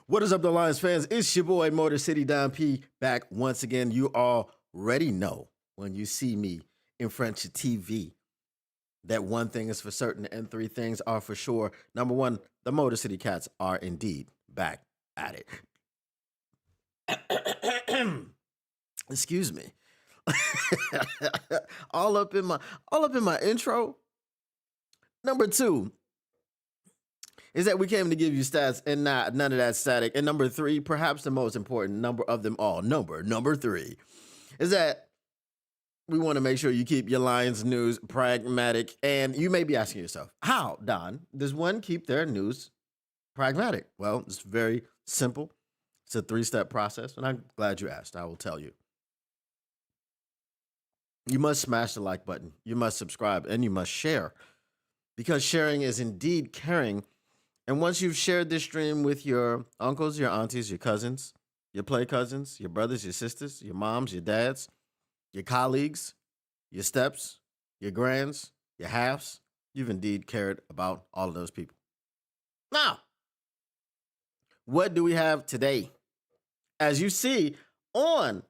What is up, the Lions fans? It's your boy Motor City Don P back once again. You already know when you see me in front of TV that one thing is for certain and three things are for sure. Number one, the Motor City Cats are indeed back at it. Excuse me. all up in my intro. Number two is that we came to give you stats and none of that static. And number three, perhaps the most important number of them all, number three, is that we want to make sure you keep your Lions news pragmatic. And you may be asking yourself, how, Don, does one keep their news pragmatic? Well, it's very simple. It's a three-step process, and I'm glad you asked. I will tell you. You must smash the like button. You must subscribe, and you must share, because sharing is indeed caring. And once you've shared this stream with your uncles, your aunties, your cousins, your play cousins, your brothers, your sisters, your moms, your dads, your colleagues, your steps, your grands, your halves, you've indeed cared about all of those people. Now, what do we have today? As you see on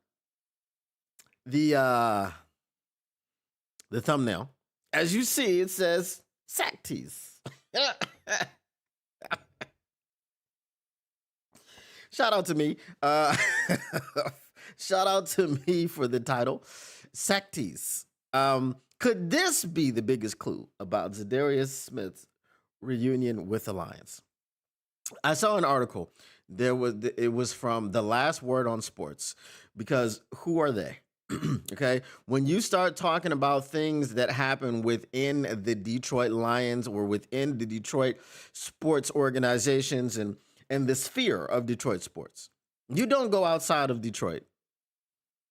the thumbnail, as you see, it says sack tees. Shout out to me. Shout out to me for the title, sack tees. Could this be the biggest clue about Za'Darius Smith's reunion with the Lions? I saw an article. It was from The Last Word on Sports, because who are they? Okay, when you start talking about things that happen within the Detroit Lions or within the Detroit sports organizations and the sphere of Detroit sports, you don't go outside of Detroit.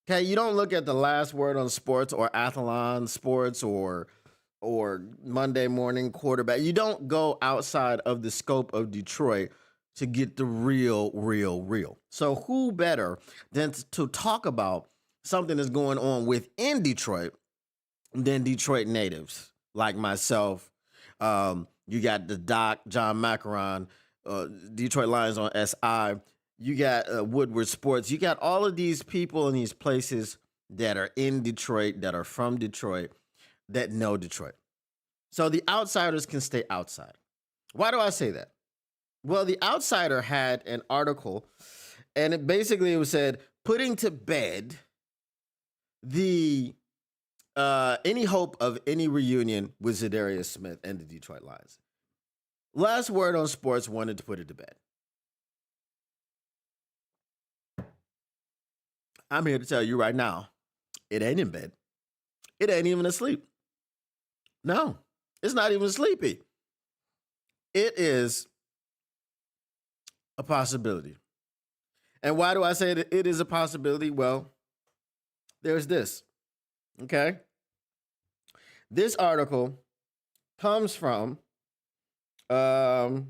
Okay, you don't look at The Last Word on Sports or Athlon Sports or Monday Morning Quarterback. You don't go outside of the scope of Detroit to get the real. So who better than to talk about something that's going on within Detroit than Detroit natives like myself? You got the Doc, John Macaron, Detroit Lions on SI. You got Woodward Sports. You got all of these people in these places that are in Detroit, that are from Detroit, that know Detroit. So the outsiders can stay outside. Why do I say that? Well, the Outsider had an article, and it said, putting to bed the any hope of any reunion with Za'Darius Smith and the Detroit Lions. Last Word on Sports wanted to put it to bed. I'm here to tell you right now, it ain't in bed. It ain't even asleep. No, it's not even sleepy. It is a possibility. And why do I say that it is a possibility? Well, there's this. Okay. This article comes from A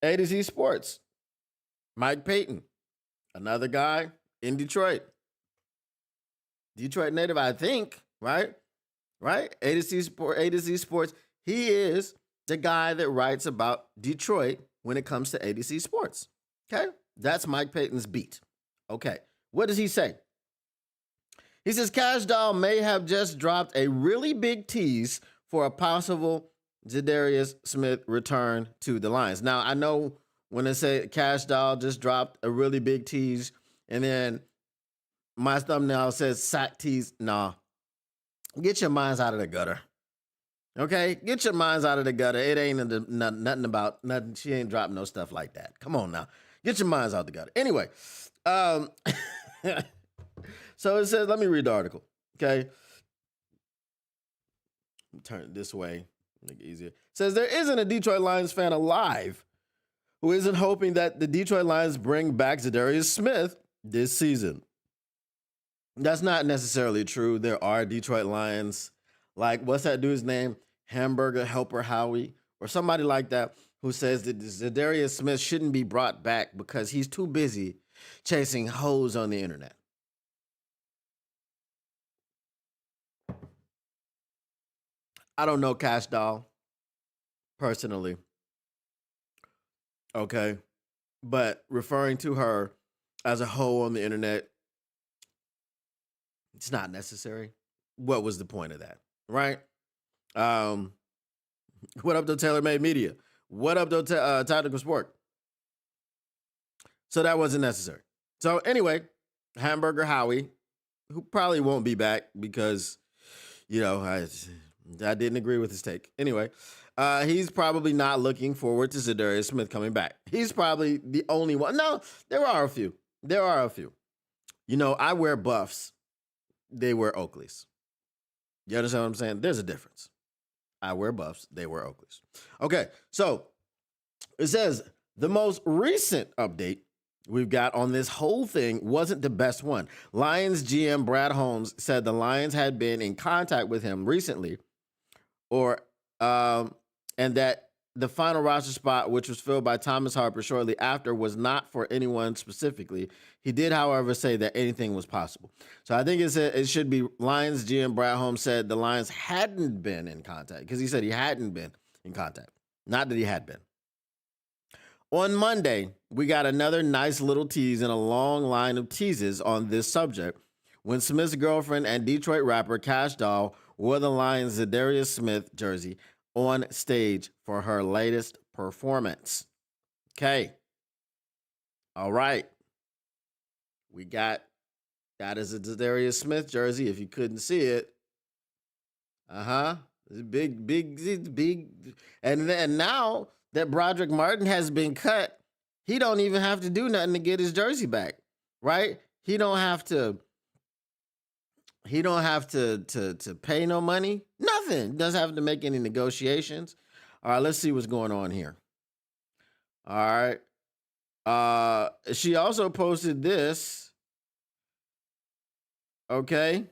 to Z Sports. Mike Payton, another guy in Detroit. Detroit native, I think, right? Right? A to Z Sports. He is the guy that writes about Detroit when it comes to A to Z Sports. Okay? That's Mike Payton's beat. Okay. What does he say? He says Cash Doll may have just dropped a really big tease for a possible Za'Darius Smith return to the Lions. Now, I know when I say Cash Doll just dropped a really big tease, and then my thumbnail says sack tease. Nah. Get your minds out of the gutter. Okay? Get your minds out of the gutter. It ain't nothing about nothing. She ain't dropping no stuff like that. Come on now. Get your minds out the gutter. Anyway, so it says, let me read the article. Okay? Turn it this way. Make it easier. It says, there isn't a Detroit Lions fan alive who isn't hoping that the Detroit Lions bring back Za'Darius Smith this season. That's not necessarily true. There are Detroit Lions, like, what's that dude's name? Hamburger Helper Howie, or somebody like that, who says that Za'Darius Smith shouldn't be brought back because he's too busy chasing hoes on the internet. I don't know Cash Doll personally. Okay. but referring to her as a hoe on the internet, it's not necessary. What was the point of that, right? Um, what up, though, Taylor Made Media? What up, though, Tactical Sport? So that wasn't necessary. So anyway, Hamburger Howie, who probably won't be back because, I didn't agree with his take. Anyway, he's probably not looking forward to Za'Darius Smith coming back. He's probably the only one. No, there are a few. There are a few. I wear buffs. They wear Oakleys. You understand what I'm saying? There's a difference. I wear buffs. They wear Oakleys. Okay, so it says the most recent update we've got on this whole thing wasn't the best one. Lions GM Brad Holmes said the Lions had been in contact with him recently, and that the final roster spot, which was filled by Thomas Harper shortly after, was not for anyone specifically. He did, however, say that anything was possible. So I think it should be Lions GM Brad Holmes said the Lions hadn't been in contact, because he said he hadn't been in contact, not that he had been. On Monday, we got another nice little tease in a long line of teases on this subject when Smith's girlfriend and Detroit rapper Cash Doll wore the Lions' Za'Darius Smith jersey on stage for her latest performance. Okay. All right. We got that is a Za'Darius Smith jersey if you couldn't see it. It's big. And now that Broderick Martin has been cut, he don't even have to do nothing to get his jersey back, right? He don't have to pay no money, nothing. Doesn't have to make any negotiations. All right, let's see what's going on here. All right. She also posted this. Okay.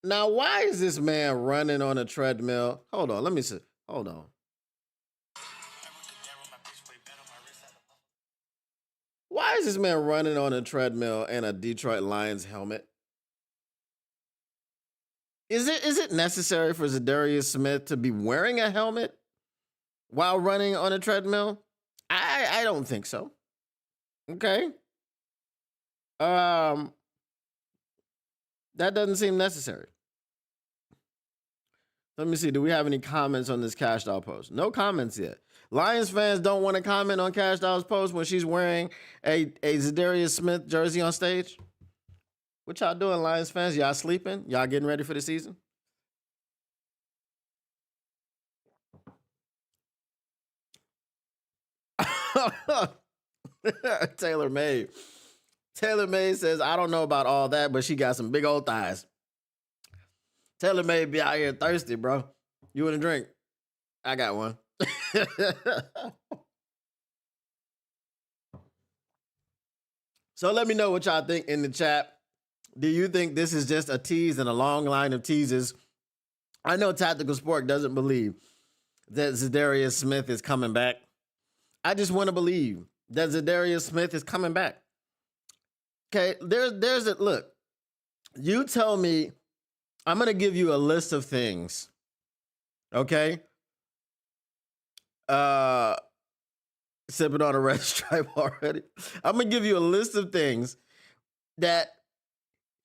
Now, why is this man running on a treadmill? Hold on, let me see. Hold on. Why is this man running on a treadmill and a Detroit Lions helmet? Is it necessary for Za'Darius Smith to be wearing a helmet while running on a treadmill? I don't think so. Okay. That doesn't seem necessary. Let me see. Do we have any comments on this Cash Doll post? No comments yet. Lions fans don't want to comment on Cash Doll's post when she's wearing a Za'Darius Smith jersey on stage. What y'all doing, Lions fans? Y'all sleeping? Y'all getting ready for the season? Taylor May. Taylor May says, I don't know about all that, but she got some big old thighs. Taylor May be out here thirsty, bro. You want a drink? I got one. So let me know what y'all think in the chat. Do you think this is just a tease and a long line of teases? I know Tactical Sport doesn't believe that Za'Darius Smith is coming back. I just want to believe that Za'Darius Smith is coming back. Okay, there's a look. You tell me, I'm going to give you a list of things. Okay? Sipping on a red stripe already. I'm going to give you a list of things that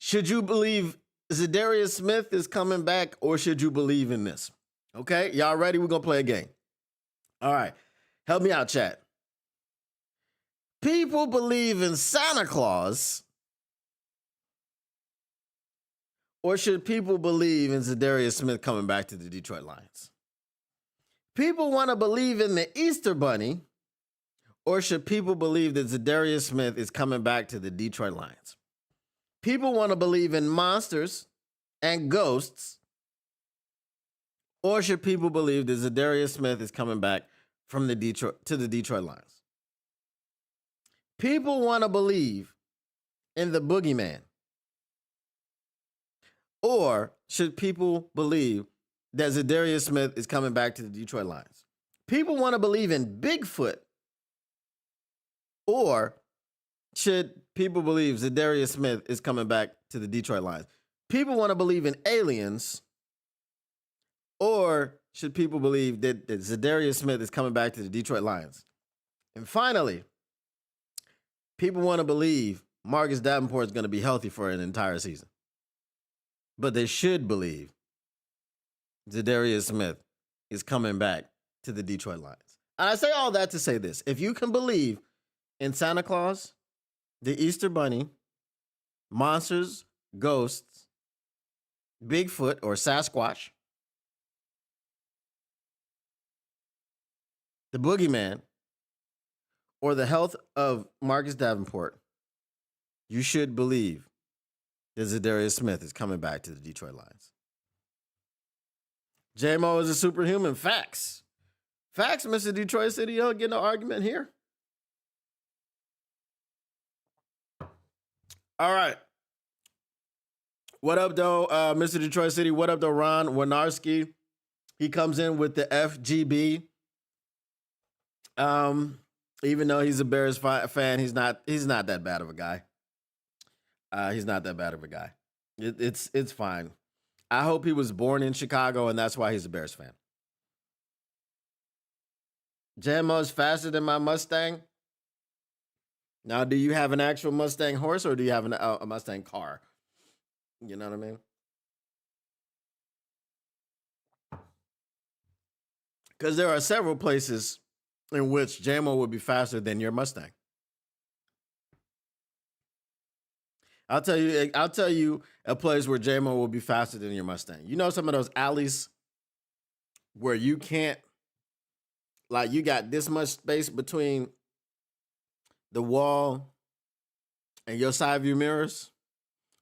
should you believe Za'Darius Smith is coming back or should you believe in this? Okay? Y'all ready? We're going to play a game. All right. Help me out, chat. People believe in Santa Claus or should people believe in Za'Darius Smith coming back to the Detroit Lions? People want to believe in the Easter Bunny or should people believe that Za'Darius Smith is coming back to the Detroit Lions? People want to believe in monsters and ghosts or should people believe that Za'Darius Smith is coming back from the Detroit Lions? People want to believe in the boogeyman. Or should people believe that Za'Darius Smith is coming back to the Detroit Lions? People want to believe in Bigfoot. Or should people believe Za'Darius Smith is coming back to the Detroit Lions? People want to believe in aliens. Or should people believe that Za'Darius Smith is coming back to the Detroit Lions? And finally, people want to believe Marcus Davenport is going to be healthy for an entire season. But they should believe Za'Darius Smith is coming back to the Detroit Lions. And I say all that to say this. If you can believe in Santa Claus, the Easter Bunny, monsters, ghosts, Bigfoot or Sasquatch, the boogeyman, or the health of Marcus Davenport, you should believe that Za'Darius Smith is coming back to the Detroit Lions. J-Mo is a superhuman. Facts. Facts, Mr. Detroit City. You don't get no argument here. All right. What up, though, Mr. Detroit City? What up, though, Ron Winarski? He comes in with the FGB. Even though he's a Bears fan, he's not that bad of a guy. He's not that bad of a guy. It's fine. I hope he was born in Chicago, and that's why he's a Bears fan. JMO's faster than my Mustang. Now, do you have an actual Mustang horse, or do you have a Mustang car? You know what I mean? Because there are several places in which JMO would be faster than your Mustang. I'll tell you a place where JMO will be faster than your Mustang. You know some of those alleys where you can't, like, you got this much space between the wall and your side view mirrors?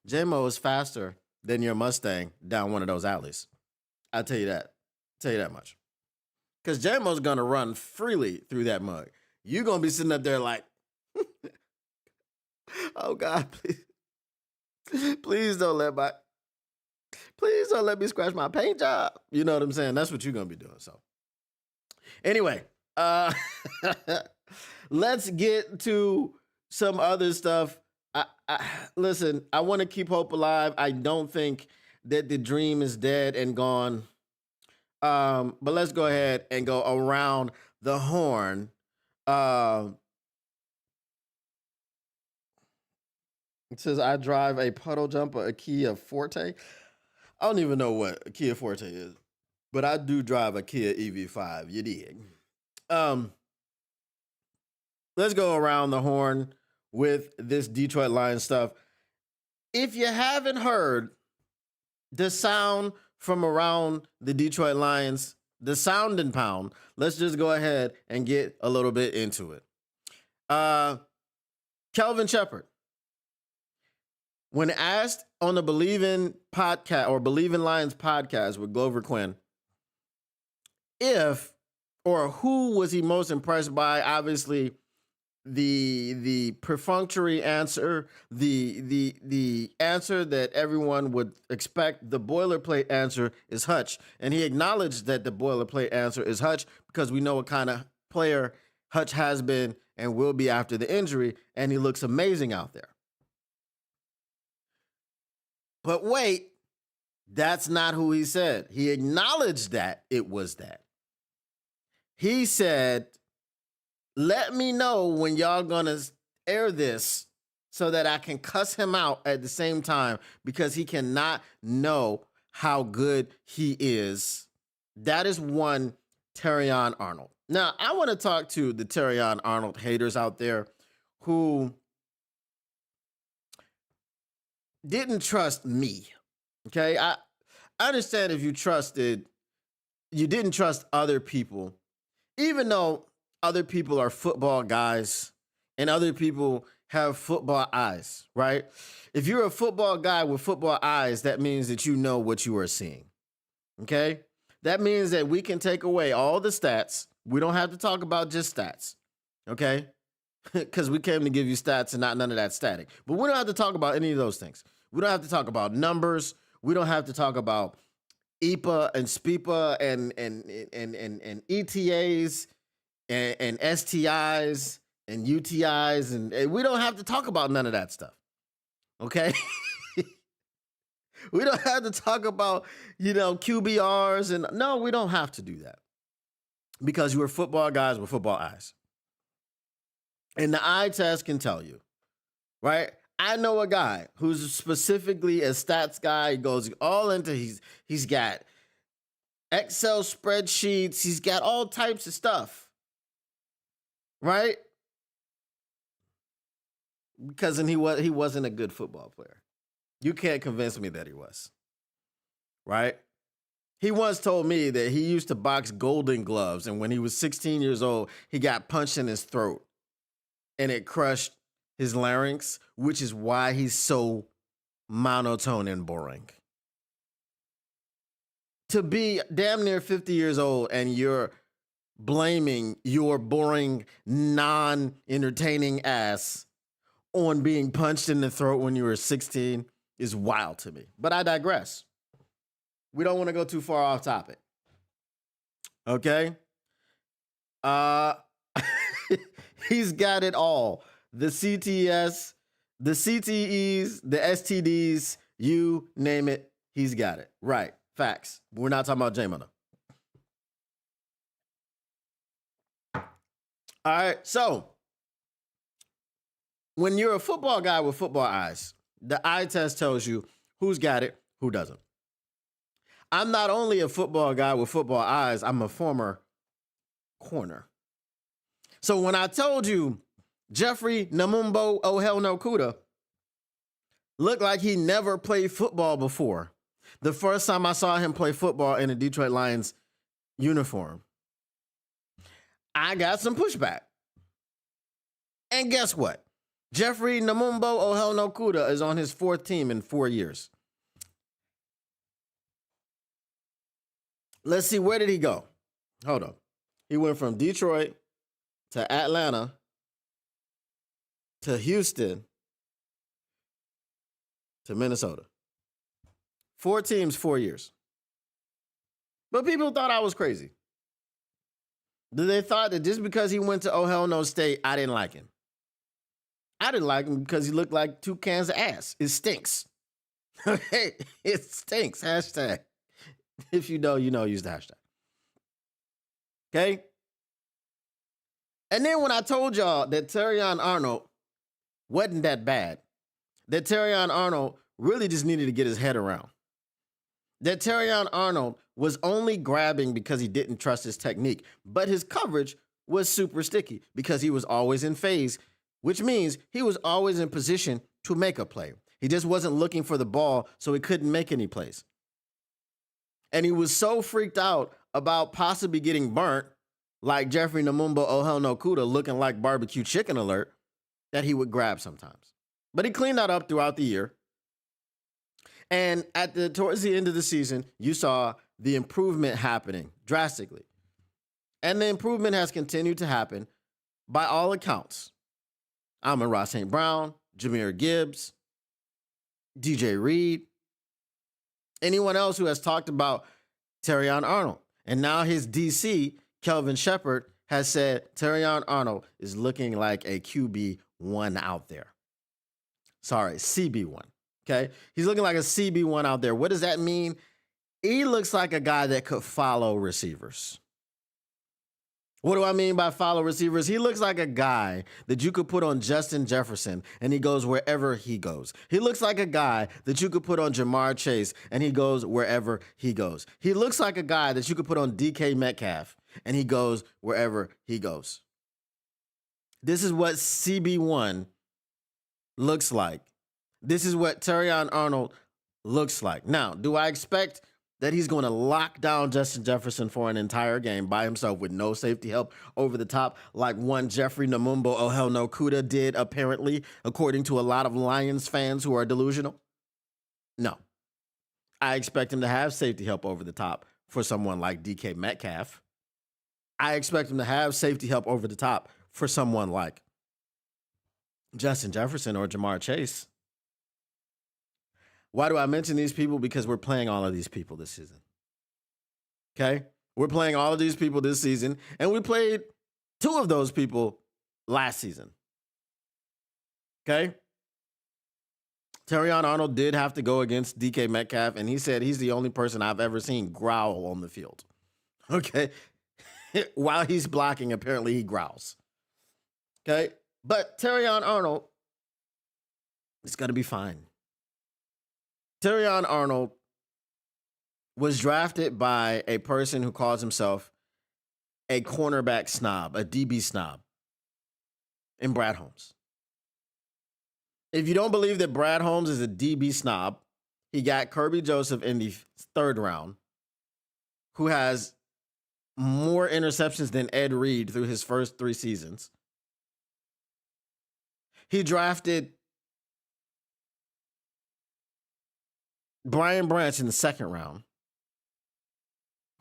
JMO is faster than your Mustang down one of those alleys. I'll tell you that. Tell you that much. Because JMO's going to run freely through that mug. You're going to be sitting up there like, oh, God, please. Please don't let me scratch my paint job. You know what I'm saying? That's what you're going to be doing. So anyway, let's get to some other stuff. Listen, I want to keep hope alive. I don't think that the dream is dead and gone. But let's go ahead and go around the horn. It says, I drive a puddle jumper, a Kia Forte. I don't even know what a Kia Forte is, but I do drive a Kia EV5. You dig? Let's go around the horn with this Detroit Lions stuff. If you haven't heard the sound from around the Detroit Lions, the sound and pound, let's just go ahead and get a little bit into it. Kelvin Shepard, when asked on the Believe in podcast or Believe in Lions podcast with Glover Quinn, if or who was he most impressed by, obviously the perfunctory answer, the answer that everyone would expect, the boilerplate answer is Hutch. And he acknowledged that the boilerplate answer is Hutch because we know what kind of player Hutch has been and will be after the injury, and he looks amazing out there. But wait, that's not who he said. He acknowledged that it was that. He said, let me know when y'all gonna air this so that I can cuss him out at the same time because he cannot know how good he is. That is one Terrion Arnold. Now, I want to talk to the Terrion Arnold haters out there who didn't trust me. Okay, I understand if you didn't trust other people, even though other people are football guys and other people have football eyes, right? If you're a football guy with football eyes, that means that you know what you are seeing. Okay, that means that we can take away all the stats. We don't have to talk about just stats, okay? Because we came to give you stats and not none of that static. But we don't have to talk about any of those things. We don't have to talk about numbers. We don't have to talk about EPA and SPIPA and ETAs and STIs and UTIs. And we don't have to talk about none of that stuff, okay? We don't have to talk about, QBRs. And no, we don't have to do that because you are football guys with football eyes. And the eye test can tell you, right? I know a guy who's specifically a stats guy. He goes all into he's got Excel spreadsheets. He's got all types of stuff, right? Because he wasn't a good football player. You can't convince me that he was, right? He once told me that he used to box Golden Gloves, and when he was 16 years old, he got punched in his throat, and it crushed his larynx, which is why he's so monotone and boring. To be damn near 50 years old and you're blaming your boring, non entertaining ass on being punched in the throat when you were 16 is wild to me. But I digress. We don't want to go too far off topic. Okay? Uh he's got it all. The CTS, the CTEs, the STDs, you name it, he's got it. Right. Facts. We're not talking about J-Mo. All right. So, when you're a football guy with football eyes, the eye test tells you who's got it, who doesn't. I'm not only a football guy with football eyes, I'm a former corner. So when I told you Jeffrey Namumbo Oh Hell No Kuda looked like he never played football before, the first time I saw him play football in a Detroit Lions uniform, I got some pushback. And guess what? Jeffrey Namumbo Oh Hell No Kuda is on his fourth team in 4 years. Let's see, where did he go? Hold on. He went from Detroit to Atlanta to Houston to Minnesota. 4 teams, 4 years. But people thought I was crazy. They thought that just because he went to Oh Hell No State, I didn't like him. I didn't like him because he looked like 2 cans of ass. It stinks. Okay? It stinks. Hashtag. If you know, you know, use the hashtag. Okay? And then when I told y'all that Terrion Arnold wasn't that bad, that Terrion Arnold really just needed to get his head around, that Terrion Arnold was only grabbing because he didn't trust his technique, but his coverage was super sticky because he was always in phase, which means he was always in position to make a play. He just wasn't looking for the ball, so he couldn't make any plays. And he was so freaked out about possibly getting burnt, like Jeffrey Namumbo Oh Hell No Kuda looking like barbecue chicken alert, that he would grab sometimes. But he cleaned that up throughout the year. And towards the end of the season, you saw the improvement happening drastically. And the improvement has continued to happen by all accounts. Amon-Ra St. Brown, Jahmyr Gibbs, DJ Reed, anyone else who has talked about Terrion Arnold. And now his DC, Kelvin Shepard, has said Terrion Arnold is looking like a QB1 out there. Sorry, CB1. Okay? He's looking like a CB1 out there. What does that mean? He looks like a guy that could follow receivers. What do I mean by follow receivers? He looks like a guy that you could put on Justin Jefferson and he goes wherever he goes. He looks like a guy that you could put on Jamar Chase and he goes wherever he goes. He looks like a guy that you could put on DK Metcalf and he goes wherever he goes. This is what CB1 looks like. This is what Terrion Arnold looks like. Now, do I expect that he's going to lock down Justin Jefferson for an entire game by himself with no safety help over the top like one Jeffrey Namumbo Oh Hell No Kuda did, apparently, according to a lot of Lions fans who are delusional? No. I expect him to have safety help over the top for someone like DK Metcalf. I expect him to have safety help over the top for someone like Justin Jefferson or Jamar Chase. Why do I mention these people? Because we're playing all of these people this season. Okay? We're playing all of these people this season, and we played 2 of those people last season. Okay? Terrion Arnold did have to go against DK Metcalf, and he said he's the only person I've ever seen growl on the field. Okay? While he's blocking, apparently he growls. Okay? But Terrion Arnold is going to be fine. Terrion Arnold was drafted by a person who calls himself a cornerback snob, a DB snob, in Brad Holmes. If you don't believe that Brad Holmes is a DB snob, he got Kirby Joseph in the third round, who has more interceptions than Ed Reed through his first 3 seasons. He drafted Brian Branch in the second round,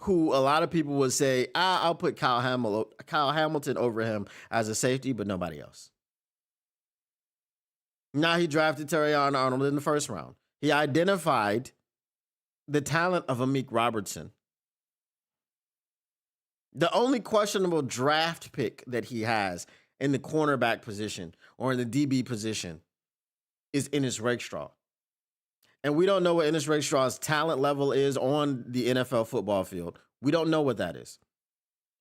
who a lot of people would say, I'll put Kyle Hamilton over him as a safety, but nobody else. Now he drafted Terrion Arnold in the first round. He identified the talent of Amik Robertson. The only questionable draft pick that he has in the cornerback position or in the DB position is Ennis Rakestraw. And we don't know what Ennis Rakestraw's talent level is on the NFL football field. We don't know what that is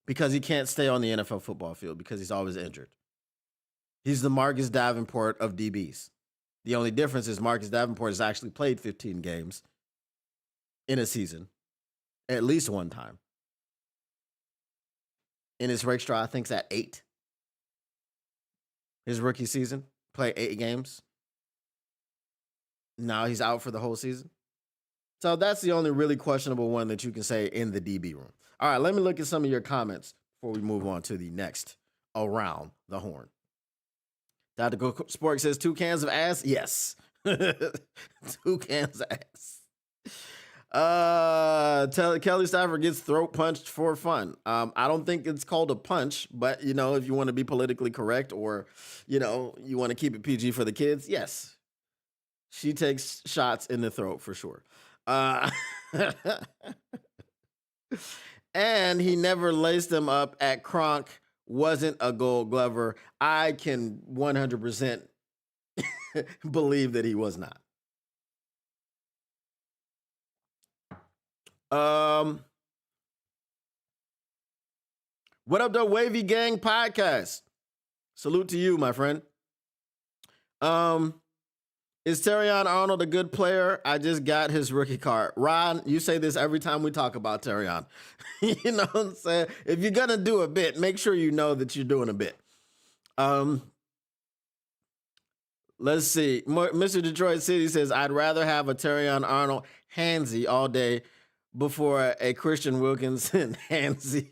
because he can't stay on the NFL football field because he's always injured. He's the Marcus Davenport of DBs. The only difference is Marcus Davenport has actually played 15 games in a season, at least one time. Ennis Rakestraw, I think, is at 8. His rookie season, played 8 games. Now he's out for the whole season. So that's the only really questionable one that you can say in the DB room. All right, let me look at some of your comments before we move on to the next Around the Horn. Dr. Spork says 2 cans of ass. Yes. 2 cans of ass. Kelly Stafford gets throat punched for fun. I don't think it's called a punch, but if you want to be politically correct or you want to keep it PG for the kids, yes. She takes shots in the throat for sure. And he never laced them up at Kronk. Wasn't a Gold Glover. I can 100% believe that he was not. What up, the Wavy Gang podcast? Salute to you, my friend. Is Terrion Arnold a good player? I just got his rookie card. Ron, you say this every time we talk about Terrion. You know what I'm saying? If you're going to do a bit, make sure you know that you're doing a bit. Let's see. Mr. Detroit City says, I'd rather have a Terrion Arnold handsy all day before a Christian Wilkinson handsy.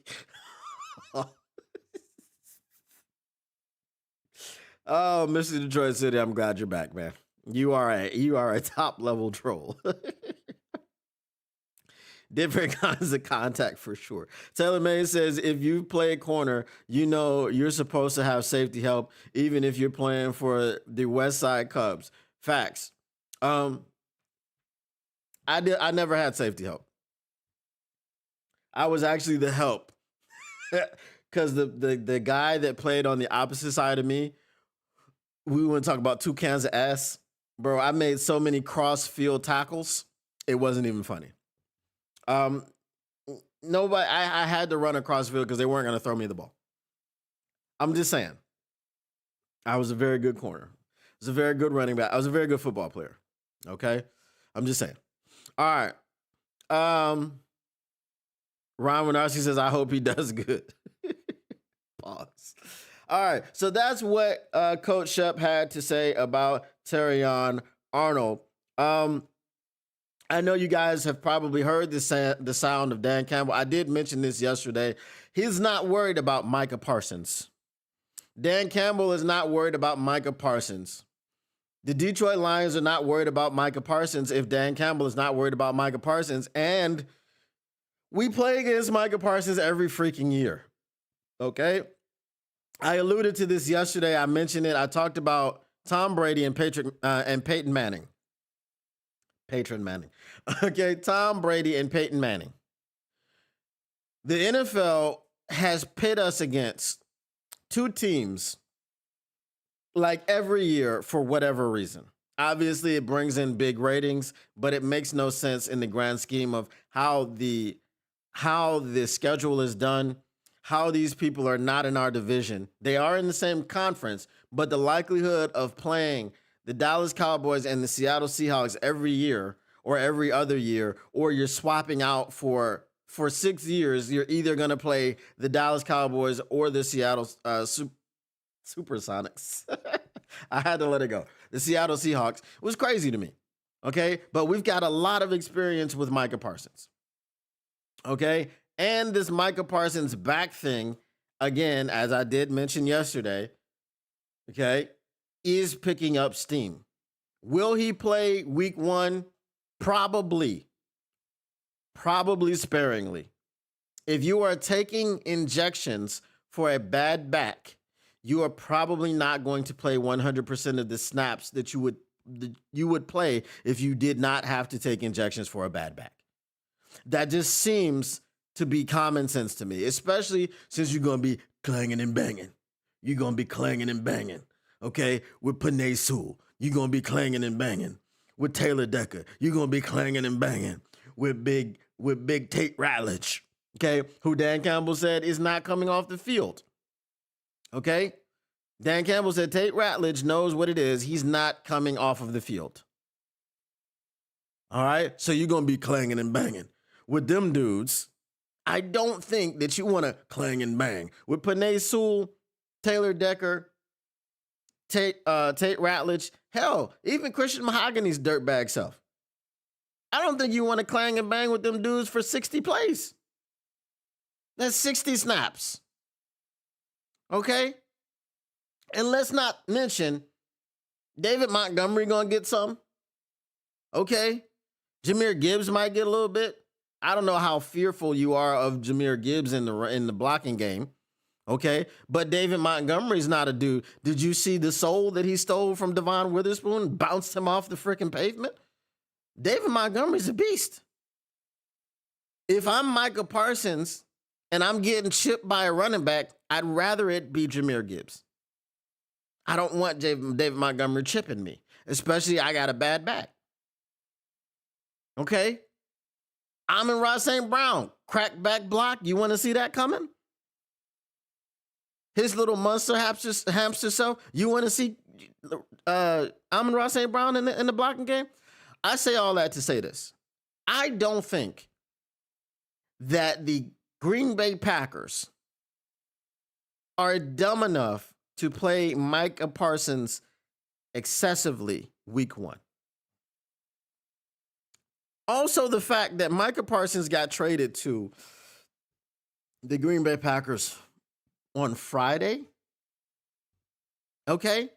Oh, Mr. Detroit City, I'm glad you're back, man. You are a top level troll. Different kinds of contact for sure. Taylor May says, if you play corner, you're supposed to have safety help, even if you're playing for the West Side Cubs. Facts. I never had safety help. I was actually the help. Because the guy that played on the opposite side of me, we want to talk about 2 cans of ass. Bro, I made so many cross-field tackles, it wasn't even funny. Nobody, I had to run across field because they weren't going to throw me the ball. I'm just saying. I was a very good corner. I was a very good running back. I was a very good football player. Okay? I'm just saying. All right. Ron Winarski says, I hope he does good. Pause. All right, so that's what Coach Shep had to say about Terrion Arnold. I know you guys have probably heard the sound of Dan Campbell. I did mention this yesterday. He's not worried about Micah Parsons. Dan Campbell is not worried about Micah Parsons. The Detroit Lions are not worried about Micah Parsons if Dan Campbell is not worried about Micah Parsons. And we play against Micah Parsons every freaking year. Okay? I alluded to this yesterday. I mentioned it. I talked about Tom Brady and Peyton Manning. Patron Manning. Okay, Tom Brady and Peyton Manning. The NFL has pit us against 2 teams like every year for whatever reason. Obviously, it brings in big ratings, but it makes no sense in the grand scheme of how the schedule is done, how these people are not in our division. They are in the same conference, but the likelihood of playing the Dallas Cowboys and the Seattle Seahawks every year or every other year, or you're swapping out for 6 years, you're either going to play the Dallas Cowboys or the Seattle Supersonics. I had to let it go. The Seattle Seahawks was crazy to me. Okay. But we've got a lot of experience with Micah Parsons. Okay. And this Micah Parsons back thing, again, as I did mention yesterday, okay, is picking up steam. Will he play week 1? Probably. Probably sparingly. If you are taking injections for a bad back, you are probably not going to play 100% of the snaps that you would play if you did not have to take injections for a bad back. That just seems to be common sense to me, especially since you're going to be clanging and banging. You're going to be clanging and banging, okay, with Penei Sewell. You're going to be clanging and banging with Taylor Decker. You're going to be clanging and banging with Big Tate Ratledge, okay, who Dan Campbell said is not coming off the field. Okay? Dan Campbell said Tate Ratledge knows what it is. He's not coming off of the field. All right? So you're going to be clanging and banging. With them dudes, I don't think that you want to clang and bang. With Penei Sewell, Taylor Decker, Tate Ratledge, hell, even Christian Mahogany's dirtbag self. I don't think you want to clang and bang with them dudes for 60 plays. That's 60 snaps. Okay? And let's not mention David Montgomery going to get some. Okay? Jahmyr Gibbs might get a little bit. I don't know how fearful you are of Jahmyr Gibbs in the blocking game. Okay? But David Montgomery's not a dude. Did you see the soul that he stole from Devon Witherspoon? Bounced him off the freaking pavement? David Montgomery's a beast. If I'm Micah Parsons and I'm getting chipped by a running back, I'd rather it be Jahmyr Gibbs. I don't want David Montgomery chipping me, especially I got a bad back. Okay? Amon-Ra St. Brown, crack back block. You want to see that coming? His little monster hamster self. You want to see Amon-Ra St. Brown in the blocking game? I say all that to say this. I don't think that the Green Bay Packers are dumb enough to play Micah Parsons excessively week 1. Also, the fact that Micah Parsons got traded to the Green Bay Packers on Friday. Okay?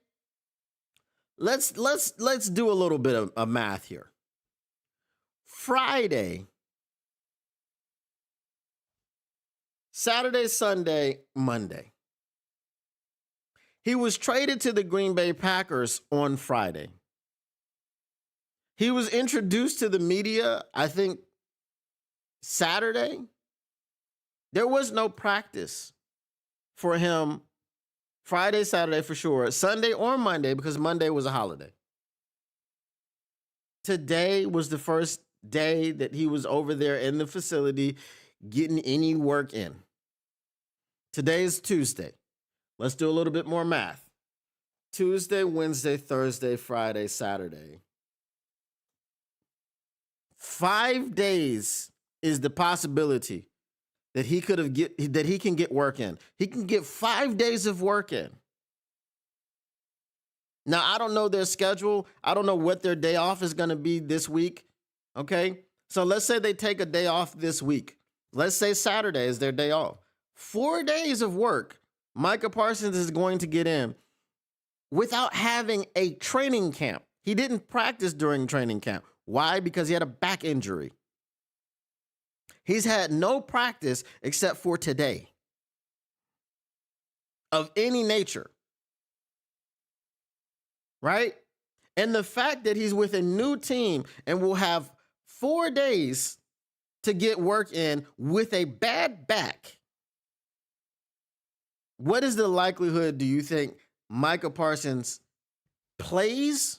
Let's do a little bit of math here. Friday, Saturday, Sunday, Monday. He was traded to the Green Bay Packers on Friday. He was introduced to the media, I think, Saturday. There was no practice for him Friday, Saturday for sure, Sunday or Monday because Monday was a holiday. Today was the first day that he was over there in the facility getting any work in. Today is Tuesday. Let's do a little bit more math. Tuesday, Wednesday, Thursday, Friday, Saturday. 5 days is the possibility that he can get work in. He can get 5 days of work in. Now, I don't know their schedule. I don't know what their day off is going to be this week. Okay? So let's say they take a day off this week. Let's say Saturday is their day off. 4 days of work Micah Parsons is going to get in without having a training camp. He didn't practice during training camp. Why? Because he had a back injury. He's had no practice except for today of any nature. Right? And the fact that he's with a new team and will have 4 days to get work in with a bad back. What is the likelihood, do you think, Micah Parsons plays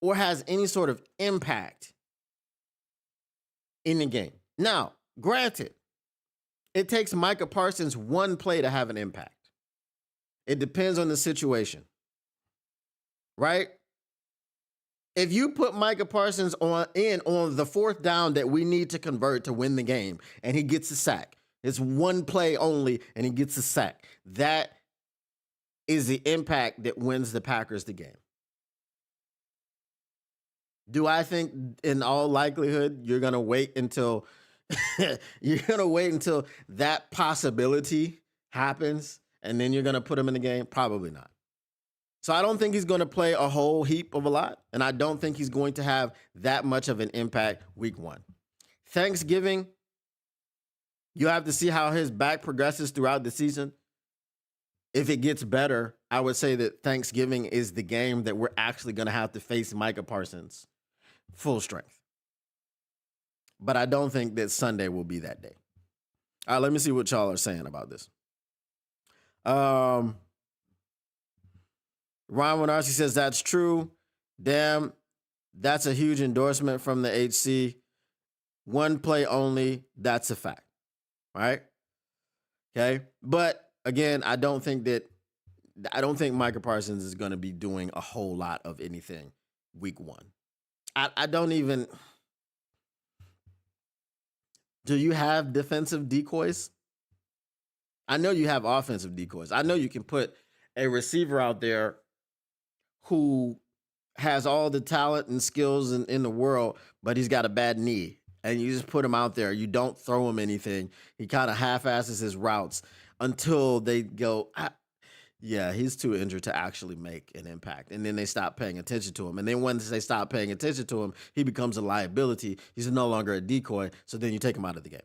or has any sort of impact in the game? Now, granted, It takes Micah Parsons one play to have an impact. It depends on the situation, right? If you put Micah Parsons on the fourth down that we need to convert to win the game, and he gets a sack, it's one play only, and he gets a sack. That is the impact that wins the Packers the game. Do I think, in all likelihood, you're gonna wait until that possibility happens, and then you're gonna put him in the game? Probably not. So I don't think he's going to play a whole heap of a lot, and I don't think he's going to have that much of an impact week 1. Thanksgiving, you have to see how his back progresses throughout the season. If it gets better, I would say that Thanksgiving is the game that we're actually going to have to face Micah Parsons full strength. But I don't think that Sunday will be that day. All right, let me see what y'all are saying about this. Ron Winarski says that's true. Damn, that's a huge endorsement from the HC. One play only, that's a fact. Right? Okay. But again, I don't think Micah Parsons is going to be doing a whole lot of anything week 1. I don't even. Do you have defensive decoys? I know you have offensive decoys. I know you can put a receiver out there who has all the talent and skills in the world, but he's got a bad knee. And you just put him out there. You don't throw him anything. He kind of half-asses his routes until they go, yeah, he's too injured to actually make an impact. And then they stop paying attention to him. And then once they stop paying attention to him, he becomes a liability. He's no longer a decoy. So then you take him out of the game.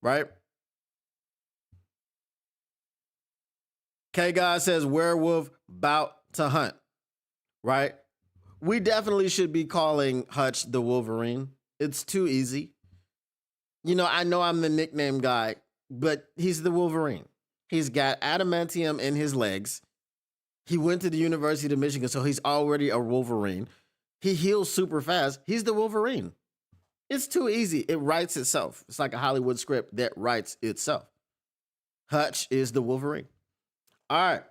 Right? K-God says, werewolf bout to hunt, right? We definitely should be calling Hutch the Wolverine. It's too easy. I know I'm the nickname guy, but he's the Wolverine. He's got adamantium in his legs. He went to the University of Michigan, so he's already a Wolverine. He heals super fast. He's the Wolverine. It's too easy. It writes itself. It's like a Hollywood script that writes itself. Hutch is the Wolverine. All right.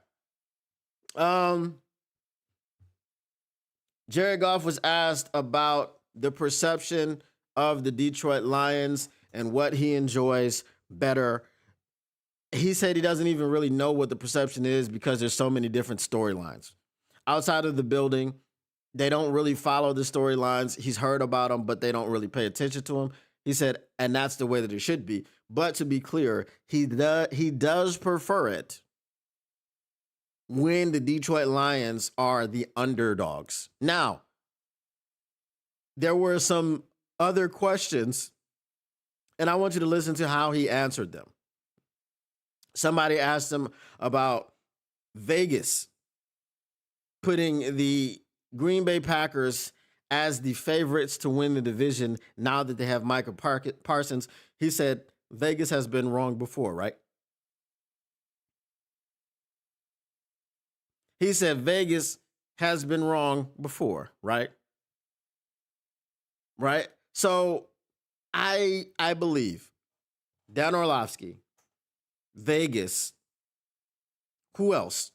Jared Goff was asked about the perception of the Detroit Lions and what he enjoys better. He said he doesn't even really know what the perception is because there's so many different storylines. Outside of the building, they don't really follow the storylines. He's heard about them, but they don't really pay attention to them. He said, and that's the way that it should be. But to be clear, he does prefer it when the Detroit Lions are the underdogs. Now, there were some other questions, and I want you to listen to how he answered them. Somebody asked him about Vegas putting the Green Bay Packers as the favorites to win the division now that they have Micah Parsons. He said, Vegas has been wrong before, right? He said Vegas has been wrong before, right? Right? So I believe Dan Orlovsky, Vegas, who else?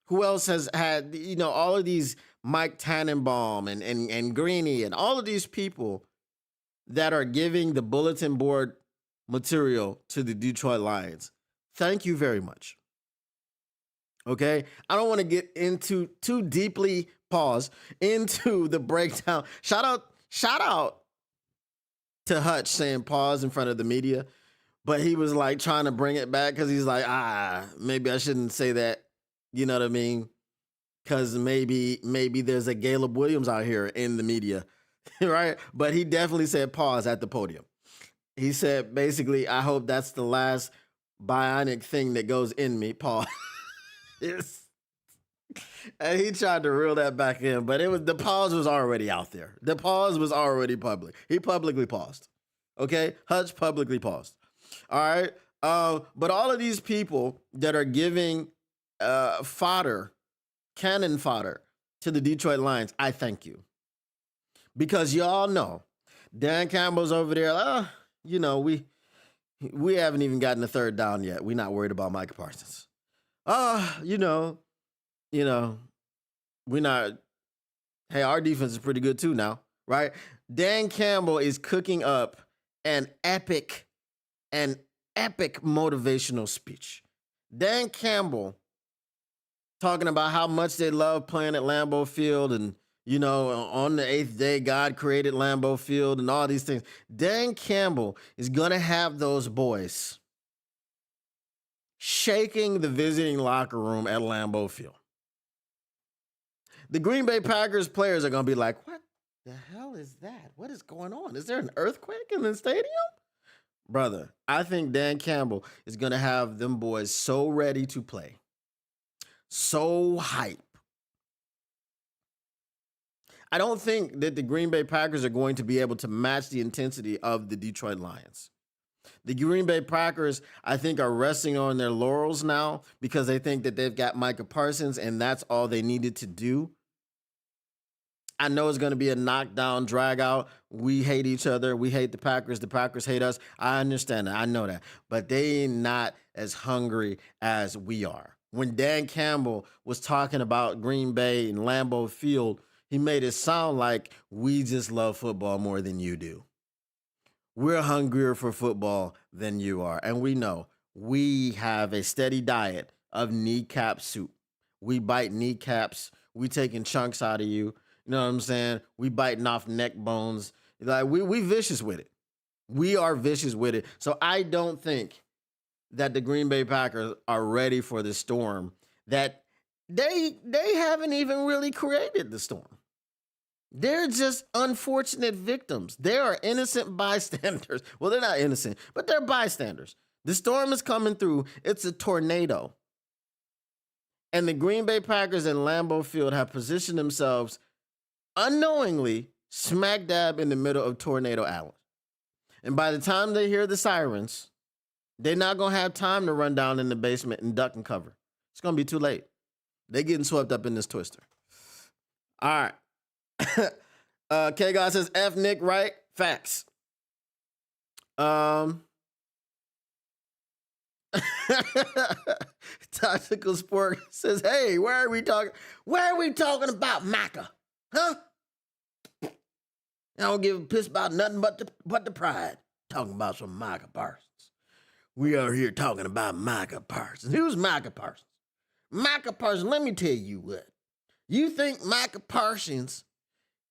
Who else has had, all of these Mike Tannenbaum and Greeny and all of these people that are giving the bulletin board material to the Detroit Lions? Thank you very much. Okay, I don't want to get into too deeply, into the breakdown. Shout out to Hutch saying pause in front of the media, but he was like trying to bring it back because he's like, maybe I shouldn't say that. You know what I mean? Because maybe there's a Caleb Williams out here in the media, right? But he definitely said pause at the podium. He said, basically, I hope that's the last bionic thing that goes in me, pause. And he tried to reel that back in, but the pause was already out there. The pause was already public. He publicly paused. Okay? Hutch publicly paused. All right? But all of these people that are giving cannon fodder to the Detroit Lions, I thank you. Because y'all know Dan Campbell's over there, We haven't even gotten the third down yet. We're not worried about Micah Parsons. Ah, you know, we're not. Hey, our defense is pretty good too now, right? Dan Campbell is cooking up an epic, an epic motivational speech. Dan Campbell talking about how much they love playing at Lambeau Field and on the eighth day, God created Lambeau Field and all these things. Dan Campbell is going to have those boys shaking the visiting locker room at Lambeau Field. The Green Bay Packers players are going to be like, what the hell is that? What is going on? Is there an earthquake in the stadium? Brother, I think Dan Campbell is going to have them boys so ready to play, so hype. I don't think that the Green Bay Packers are going to be able to match the intensity of the Detroit Lions. The Green Bay Packers, I think, are resting on their laurels now because they think that they've got Micah Parsons and that's all they needed to do. I know it's going to be a knockdown, drag out. We hate each other. We hate the Packers. The Packers hate us. I understand that. I know that. But they not as hungry as we are. When Dan Campbell was talking about Green Bay and Lambeau Field, he made it sound like we just love football more than you do. We're hungrier for football than you are. And we know we have a steady diet of kneecap soup. We bite kneecaps. We taking chunks out of you. You know what I'm saying? We biting off neck bones. Like we vicious with it. We are vicious with it. So I don't think that the Green Bay Packers are ready for the storm that they haven't even really created the storm. They're just unfortunate victims. They are innocent bystanders. Well, they're not innocent, but they're bystanders. The storm is coming through. It's a tornado. And the Green Bay Packers and Lambeau Field have positioned themselves unknowingly smack dab in the middle of Tornado Alley. And by the time they hear the sirens, they're not going to have time to run down in the basement and duck and cover. It's going to be too late. They're getting swept up in this twister. All right. K-God says, F Nick, right? Facts. Tactical Sport says, hey, why are we talking about Micah? Huh? I don't give a piss about nothing but the pride. Talking about some Micah Parsons. We are here talking about Micah Parsons. Who's Micah Parsons? Micah Parsons, let me tell you what. You think Micah Parsons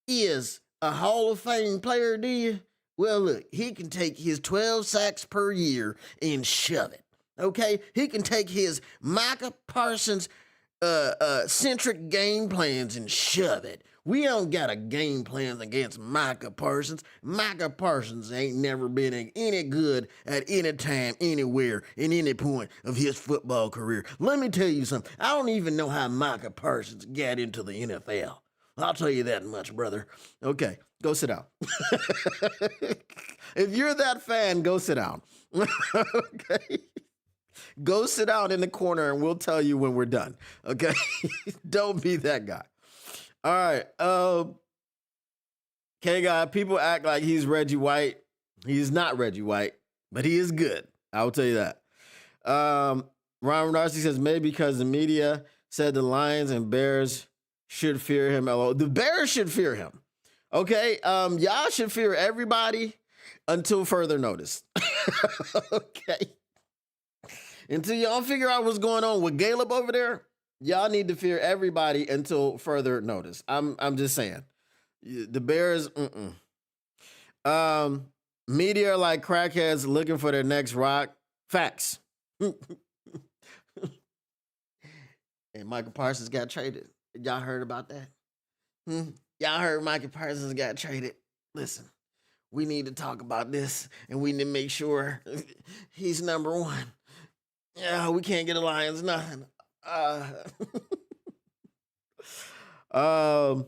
is a Hall of Fame player, do you? Well, look, he can take his 12 sacks per year and shove it. Okay? He can take his Micah Parsons centric game plans and shove it. We don't got a game plan against Micah Parsons. Micah Parsons ain't never been any good at any time, anywhere, in any point of his football career. Let me tell you something. I don't even know how Micah Parsons got into the NFL. I'll tell you that much, brother. Okay, go sit down. If you're that fan, go sit down. Okay? Go sit down in the corner and we'll tell you when we're done. Okay? Don't be that guy. All right. K-God, people act like he's Reggie White. He's not Reggie White, but he is good. I will tell you that. Ron Darcy says maybe because the media said the Lions and Bears should fear him. The Bears should fear him. Okay? Y'all should fear everybody until further notice. Okay? Until y'all figure out what's going on with Caleb over there, y'all need to fear everybody until further notice. I'm just saying. The Bears, media are like crackheads looking for their next rock. Facts. And Michael Parsons got traded. Y'all heard about that? Y'all heard Michael Parsons got traded. Listen, we need to talk about this, and we need to make sure he's number one. Yeah, we can't get the Lions nothing. Telemay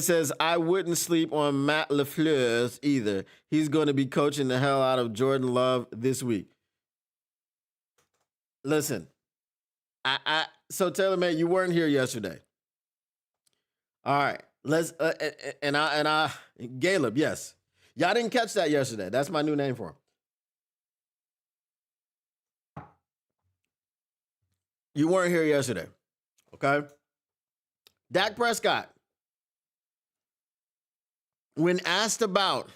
says, I wouldn't sleep on Matt LaFleur either. He's going to be coaching the hell out of Jordan Love this week. Listen, so Telemay, you weren't here yesterday. All right, let's Caleb, yes. Y'all didn't catch that yesterday. That's my new name for him. You weren't here yesterday. Okay. Dak Prescott, when asked about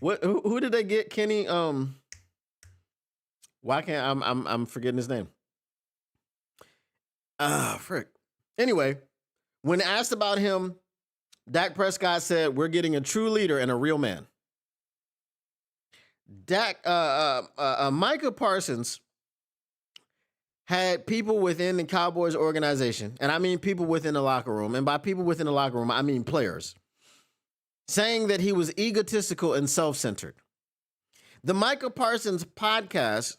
who did they get? Kenny, why can't I'm forgetting his name? Frick. Anyway, when asked about him, Dak Prescott said, "We're getting a true leader and a real man." Micah Parsons had people within the Cowboys organization, and I mean people within the locker room, and by people within the locker room, I mean players, saying that he was egotistical and self-centered. The Micah Parsons podcast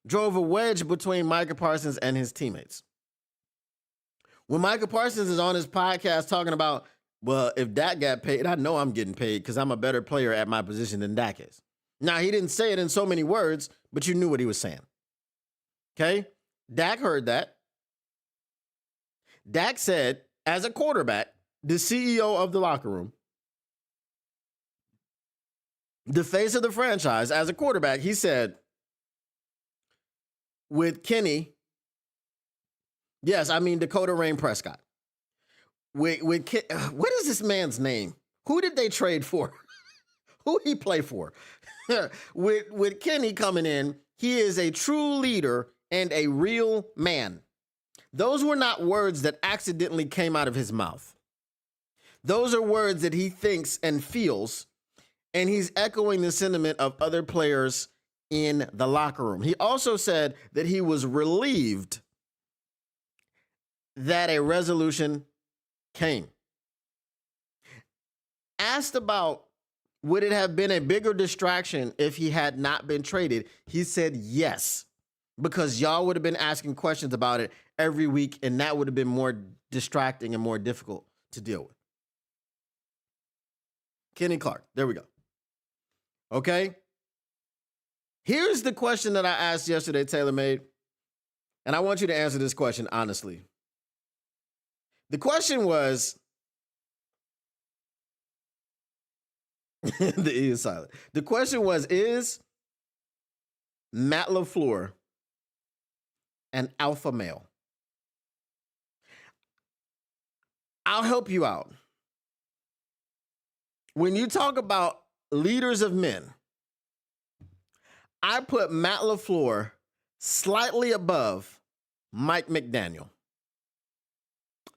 drove a wedge between Micah Parsons and his teammates. When Micah Parsons is on his podcast talking about, well, if Dak got paid, I know I'm getting paid because I'm a better player at my position than Dak is. Now, he didn't say it in so many words, but you knew what he was saying. Okay? Dak heard that. Dak said, as a quarterback, the CEO of the locker room, the face of the franchise, as a quarterback, he said, with Kenny, yes, I mean Dakota Rain Prescott. What is this man's name? Who did they trade for? Who he play for? with Kenny coming in, he is a true leader and a real man. Those were not words that accidentally came out of his mouth. Those are words that he thinks and feels, and he's echoing the sentiment of other players in the locker room. He also said that he was relieved that a resolution came. Asked about would it have been a bigger distraction if he had not been traded, he said yes, because y'all would have been asking questions about it every week, and that would have been more distracting and more difficult to deal with. Kenny Clark, there we go. Okay? Here's the question that I asked yesterday, Taylor Made, and I want you to answer this question honestly. The question was, the E is silent. The question was, is Matt LaFleur an alpha male? I'll help you out. When you talk about leaders of men, I put Matt LaFleur slightly above Mike McDaniel.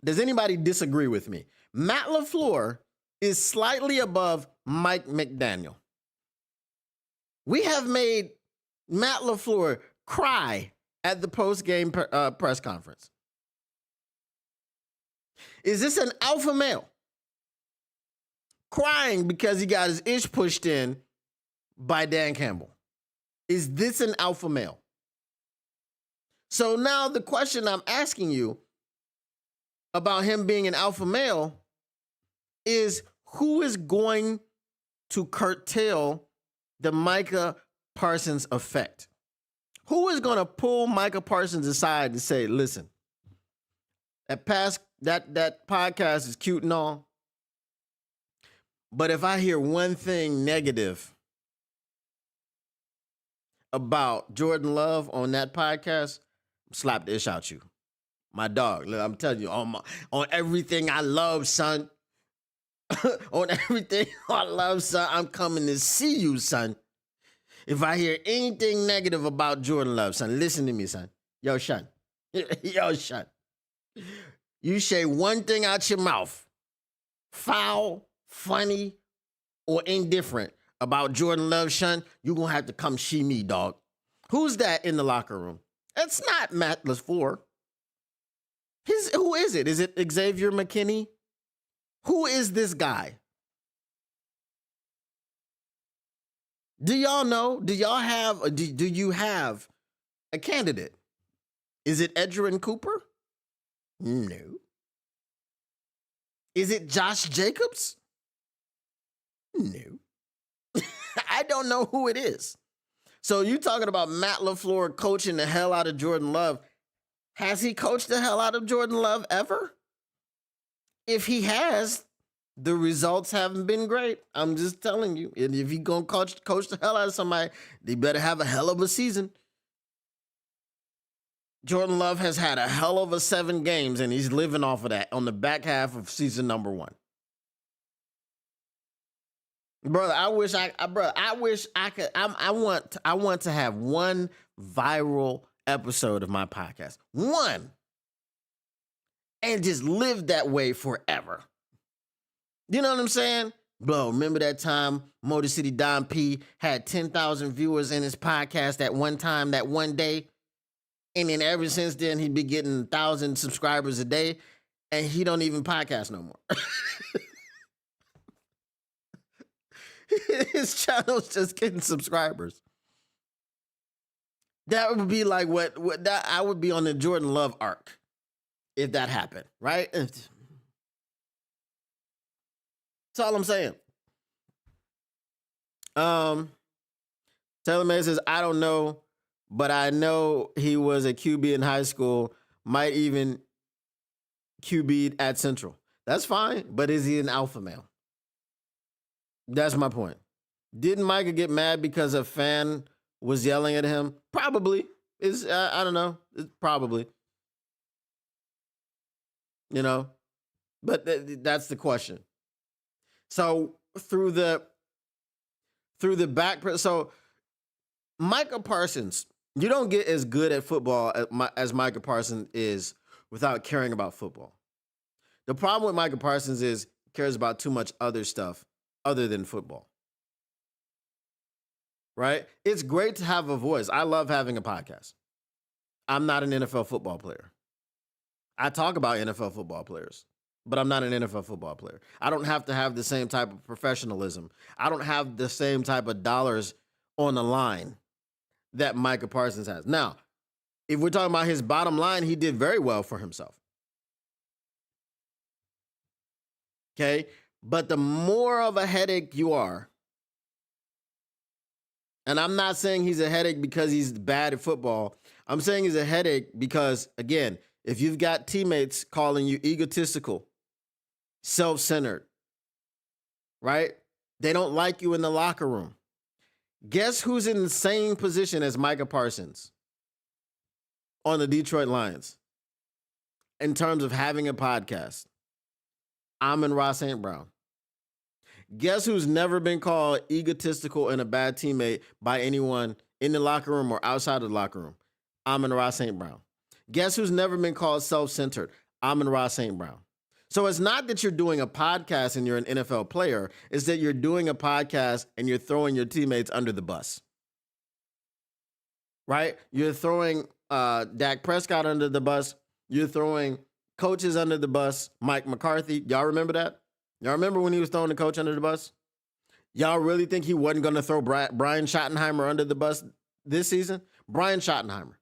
Does anybody disagree with me? Matt LaFleur is slightly above Mike McDaniel. We have made Matt LaFleur cry at the post-game press conference. Is this an alpha male crying because he got his ish pushed in by Dan Campbell? Is this an alpha male? So now the question I'm asking you about him being an alpha male is, who is going to curtail the Micah Parsons effect? Who is going to pull Micah Parsons aside and say, listen, that podcast is cute and all, but if I hear one thing negative about Jordan Love on that podcast, slap the ish out you. My dog, look, I'm telling you, on everything I love, son. On everything I love, son, I'm coming to see you, son. If I hear anything negative about Jordan Love, son, listen to me, son. Yo, son. Yo, son. You say one thing out your mouth, foul, funny, or indifferent about Jordan Love, son, you're going to have to come see me, dog. Who's that in the locker room? It's not Matt LaFleur. Who is it? Is it Xavier McKinney? Who is this guy? Do y'all know? Do y'all have? Do you have a candidate? Is it Edgerrin Cooper? No. Is it Josh Jacobs? No. I don't know who it is. So you talking about Matt LaFleur coaching the hell out of Jordan Love. Has he coached the hell out of Jordan Love ever? If he has, the results haven't been great. I'm just telling you. And if he's going to coach the hell out of somebody, they better have a hell of a season. Jordan Love has had a hell of a 7 games, and he's living off of that on the back half of season number 1. Brother, I wish I could. I want to have one viral episode of my podcast, one, and just live that way forever. You know what I'm saying? Bro, remember that time Motor City Don P had 10,000 viewers in his podcast at one time, that one day? And then ever since then, he'd be getting 1,000 subscribers a day, and he don't even podcast no more. His channel's just getting subscribers. That would be like what that I would be on the Jordan Love arc if that happened, right? That's all I'm saying. Taylor May says, I don't know, but I know he was a QB in high school, might even QB at Central. That's fine, but is he an alpha male? That's my point. Didn't Micah get mad because a fan was yelling at him? Probably. I don't know. It's probably. You know, but that's the question. So through the back, so Micah Parsons, you don't get as good at football as Micah Parsons is without caring about football. The problem with Micah Parsons is he cares about too much other stuff other than football. Right? It's great to have a voice. I love having a podcast. I'm not an NFL football player. I talk about NFL football players, but I'm not an NFL football player. I don't have to have the same type of professionalism. I don't have the same type of dollars on the line that Micah Parsons has. Now, if we're talking about his bottom line, he did very well for himself. Okay? But the more of a headache you are, and I'm not saying he's a headache because he's bad at football. I'm saying he's a headache because, again, if you've got teammates calling you egotistical, self-centered, right? They don't like you in the locker room. Guess who's in the same position as Micah Parsons on the Detroit Lions in terms of having a podcast? Amon-Ra St. Brown. Guess who's never been called egotistical and a bad teammate by anyone in the locker room or outside of the locker room? Amon-Ra St. Brown. Guess who's never been called self-centered? Amon-Ra St. Brown. So it's not that you're doing a podcast and you're an NFL player. It's that you're doing a podcast and you're throwing your teammates under the bus. Right? You're throwing Dak Prescott under the bus. You're throwing coaches under the bus. Mike McCarthy. Y'all remember that? Y'all remember when he was throwing the coach under the bus? Y'all really think he wasn't going to throw Brian Schottenheimer under the bus this season? Brian Schottenheimer.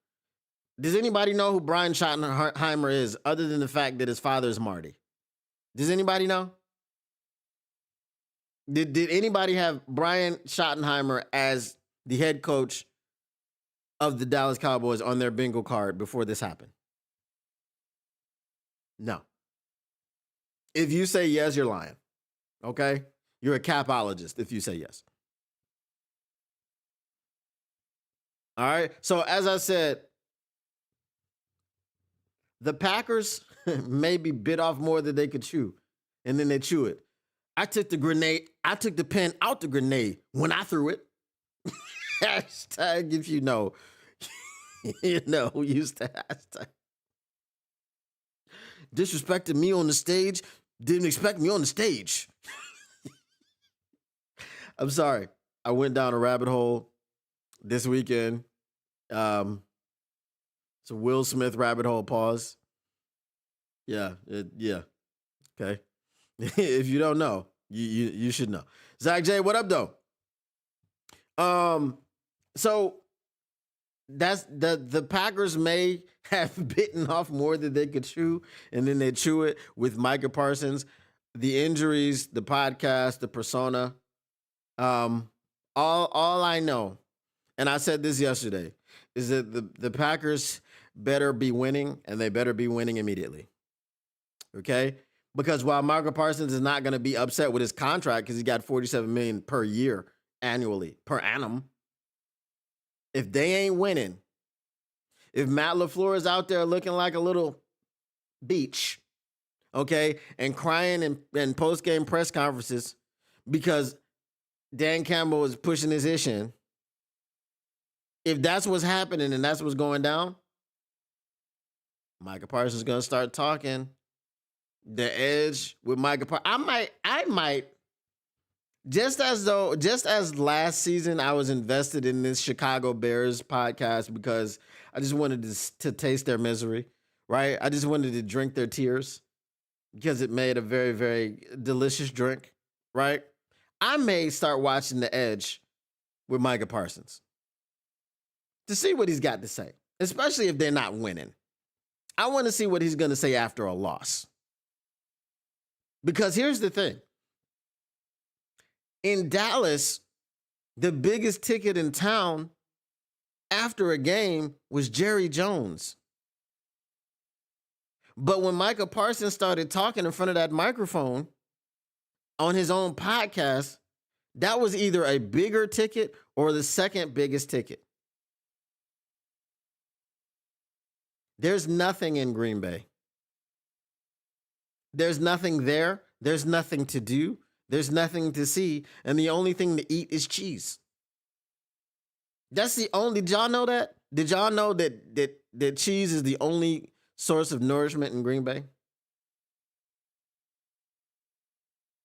Does anybody know who Brian Schottenheimer is other than the fact that his father is Marty? Does anybody know? Did anybody have Brian Schottenheimer as the head coach of the Dallas Cowboys on their bingo card before this happened? No. If you say yes, you're lying. Okay? You're a capologist if you say yes. All right? So as I said, the Packers maybe bit off more than they could chew, and then they chew it. I took the pen out the grenade when I threw it. Hashtag if you know. You know who used to hashtag. Disrespected me on the stage, didn't expect me on the stage. I'm sorry. I went down a rabbit hole this weekend. It's a Will Smith rabbit hole, pause. Yeah. Okay. If you don't know, you should know. Zach J, what up, though? So that's the Packers may have bitten off more than they could chew, and then they chew it with Micah Parsons. The injuries, the podcast, the persona. All I know, and I said this yesterday, is that the Packers better be winning, and they better be winning immediately. Okay? Because while Micah Parsons is not going to be upset with his contract because he got $47 million per year annually, per annum, if they ain't winning, If Matt LaFleur is out there looking like a little beach, okay, and crying in post game press conferences because Dan Campbell is pushing his ish in, if that's what's happening and that's what's going down, Micah Parsons is gonna start talking the edge with Micah Parsons. I might, just as last season I was invested in this Chicago Bears podcast because I just wanted to taste their misery, right? I just wanted to drink their tears because it made a very, very delicious drink, right? I may start watching The Edge with Micah Parsons to see what he's got to say, especially if they're not winning. I want to see what he's going to say after a loss. Because here's the thing. In Dallas, the biggest ticket in town after a game was Jerry Jones. But when Micah Parsons started talking in front of that microphone on his own podcast, that was either a bigger ticket or the second biggest ticket. There's nothing in Green Bay. There's nothing there. There's nothing to do. There's nothing to see. And the only thing to eat is cheese. That's the only, did y'all know that? Did y'all know that cheese is the only source of nourishment in Green Bay?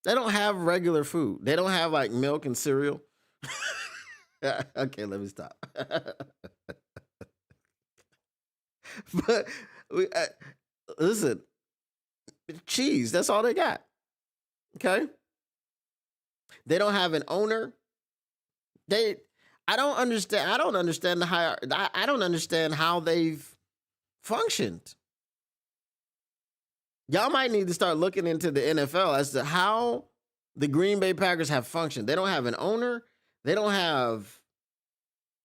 They don't have regular food. They don't have like milk and cereal. Okay, let me stop. But listen, cheese, that's all they got. Okay? They don't have an owner. I don't understand the hierarchy. I don't understand how they've functioned. Y'all might need to start looking into the NFL as to how the Green Bay Packers have functioned. They don't have an owner. They don't have.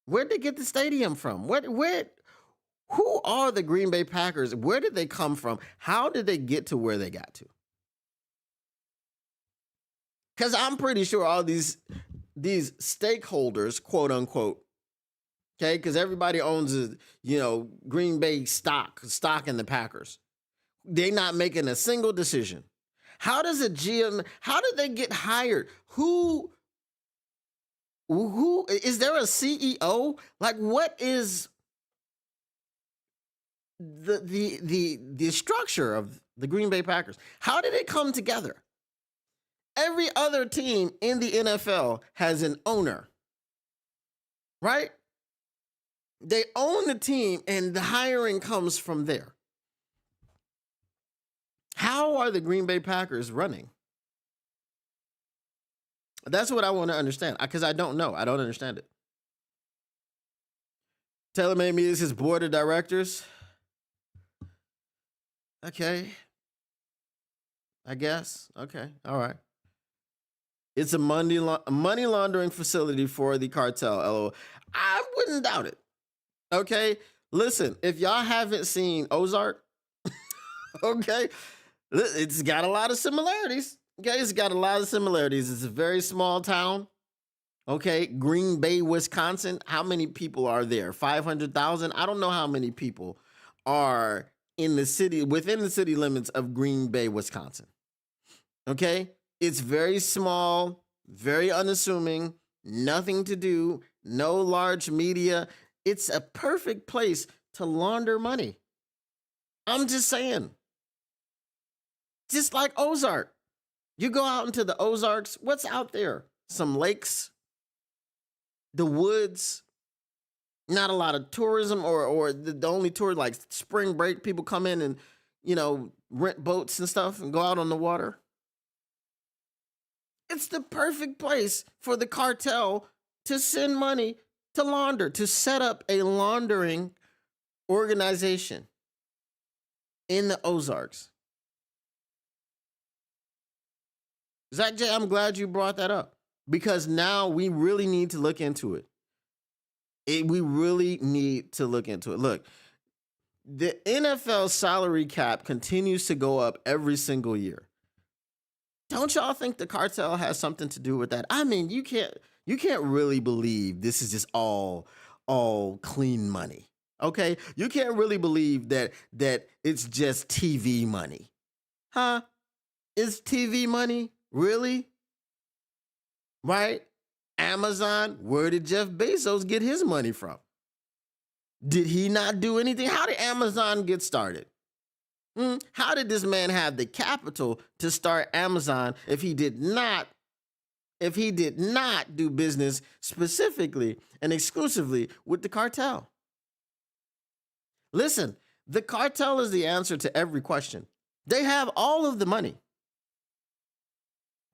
Where'd they get the stadium from? Who are the Green Bay Packers? Where did they come from? How did they get to where they got to? Because I'm pretty sure all these stakeholders, quote unquote, okay, because everybody owns Green Bay stock in the Packers. They're not making a single decision. How does a GM? How did they get hired? Who is there a CEO? Like, what is the structure of the Green Bay Packers? How did it come together? Every other team in the NFL has an owner, right? They own the team and the hiring comes from there. How are the Green Bay Packers running? That's what I want to understand because I don't know. I don't understand it. TaylorMade Media is his board of directors. Okay. I guess. Okay. All right. It's a money laundering facility for the cartel. LOL. I wouldn't doubt it. Okay. Listen, if y'all haven't seen Ozark, okay, it's got a lot of similarities. Okay, it's got a lot of similarities. It's a very small town. Okay, Green Bay, Wisconsin. How many people are there? 500,000? I don't know how many people are in the city, within the city limits of Green Bay, Wisconsin. Okay, it's very small, very unassuming, nothing to do, no large media. It's a perfect place to launder money. I'm just saying. Just like Ozark. You go out into the Ozarks, what's out there? Some lakes, the woods, not a lot of tourism or the only tour, like spring break, people come in and, rent boats and stuff and go out on the water. It's the perfect place for the cartel to send money to launder, to set up a laundering organization in the Ozarks. Zach J, I'm glad you brought that up because now we really need to look into it. We really need to look into it. Look, the NFL salary cap continues to go up every single year. Don't y'all think the cartel has something to do with that? I mean, you can't really believe this is just all clean money. Okay, you can't really believe that it's just TV money, huh? It's TV money, really? Right? Amazon. Where did Jeff Bezos get his money from? Did he not do anything? How did Amazon get started? How did this man have the capital to start Amazon if he did not do business specifically and exclusively with the cartel? Listen, the cartel is the answer to every question. They have all of the money.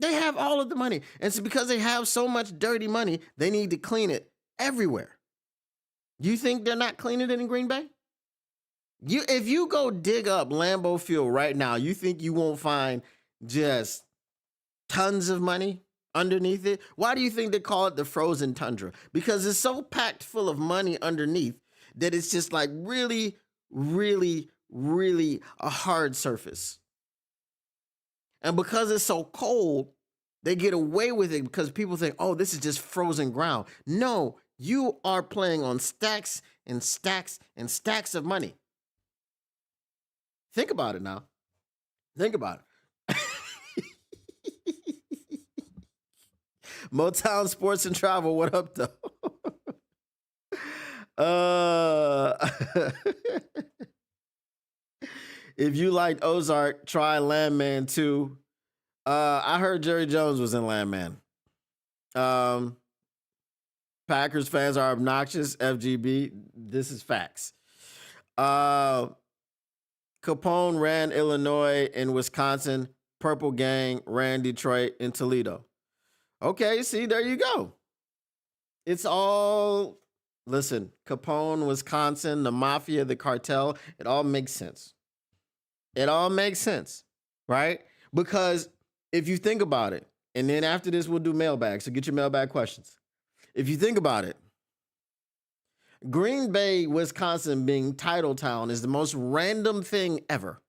They have all of the money. And so because they have so much dirty money, they need to clean it everywhere. You think they're not cleaning it in Green Bay? If you go dig up Lambeau Field right now, you think you won't find just tons of money underneath it? Why do you think they call it the frozen tundra? Because it's so packed full of money underneath that it's just like really, really, really a hard surface. And because it's so cold, they get away with it because people think, oh, this is just frozen ground. No, you are playing on stacks and stacks and stacks of money. Think about it now. Think about it. Motown Sports and Travel, what up, though? If you liked Ozark, try Landman 2. I heard Jerry Jones was in Landman. Packers fans are obnoxious. FGB. This is facts. Capone ran Illinois and Wisconsin. Purple Gang ran Detroit and Toledo. Okay, see, there you go. It's all, listen, Capone, Wisconsin, the mafia, the cartel, it all makes sense. It all makes sense, right? Because if you think about it, and then after this, we'll do mailbag. So get your mailbag questions. If you think about it, Green Bay, Wisconsin being title town is the most random thing ever.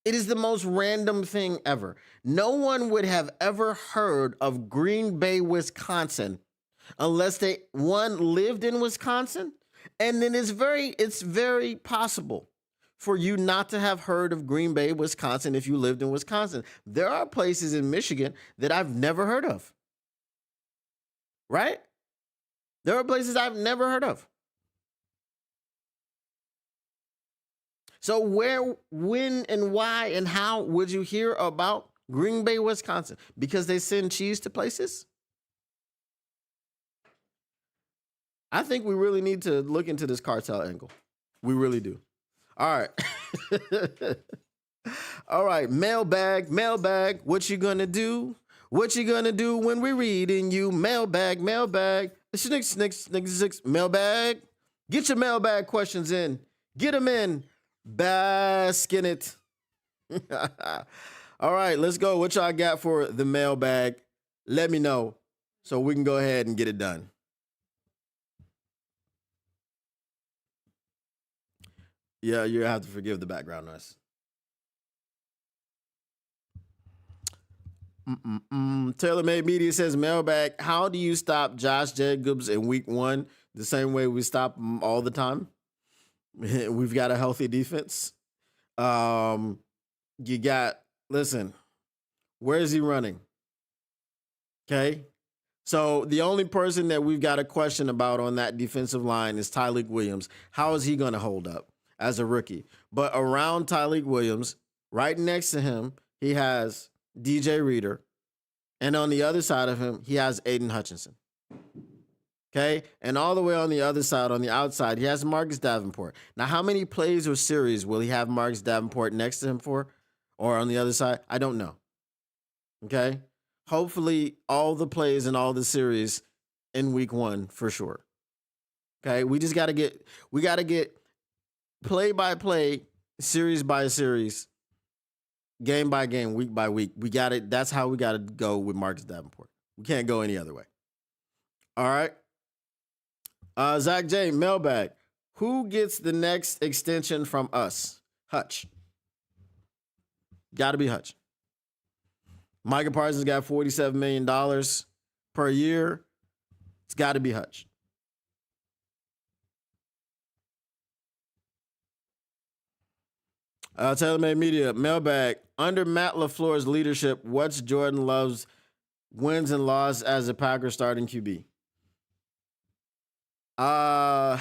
It is the most random thing ever. No one would have ever heard of Green Bay, Wisconsin, unless they lived in Wisconsin, and then it's very possible for you not to have heard of Green Bay, Wisconsin if you lived in Wisconsin. There are places in Michigan that I've never heard of. Right? There are places I've never heard of. So where, when, and why, and how would you hear about Green Bay, Wisconsin? Because they send cheese to places? I think we really need to look into this cartel angle. We really do. All right. All right. Mailbag. What you gonna do? What you gonna do when we reading you? Mailbag. Snick, mailbag. Get your mailbag questions in. Get them in. Bask in it. All right, let's go. What y'all got for the mailbag? Let me know so we can go ahead and get it done. Yeah, you have to forgive the background noise. Taylor Made Media says mailbag. How do you stop Josh Jacobs in week 1 the same way we stop him all the time? We've got a healthy defense. Listen, where is he running? Okay. So the only person that we've got a question about on that defensive line is Tyleik Williams. How is he going to hold up as a rookie? But around Tyleik Williams, right next to him, he has DJ Reader. And on the other side of him, he has Aiden Hutchinson. Okay? And all the way on the other side, on the outside, he has Marcus Davenport. Now, how many plays or series will he have Marcus Davenport next to him for? Or on the other side? I don't know. Okay? Hopefully, all the plays and all the series in week 1 for sure. Okay? We got to get play by play, series by series, game by game, week by week. We got it. That's how we got to go with Marcus Davenport. We can't go any other way. All right. Zach J, mailbag. Who gets the next extension from us? Hutch. Got to be Hutch. Micah Parsons got $47 million per year. It's got to be Hutch. TaylorMade Media mailbag. Under Matt LaFleur's leadership, what's Jordan Love's wins and loss as a Packers starting QB? Uh,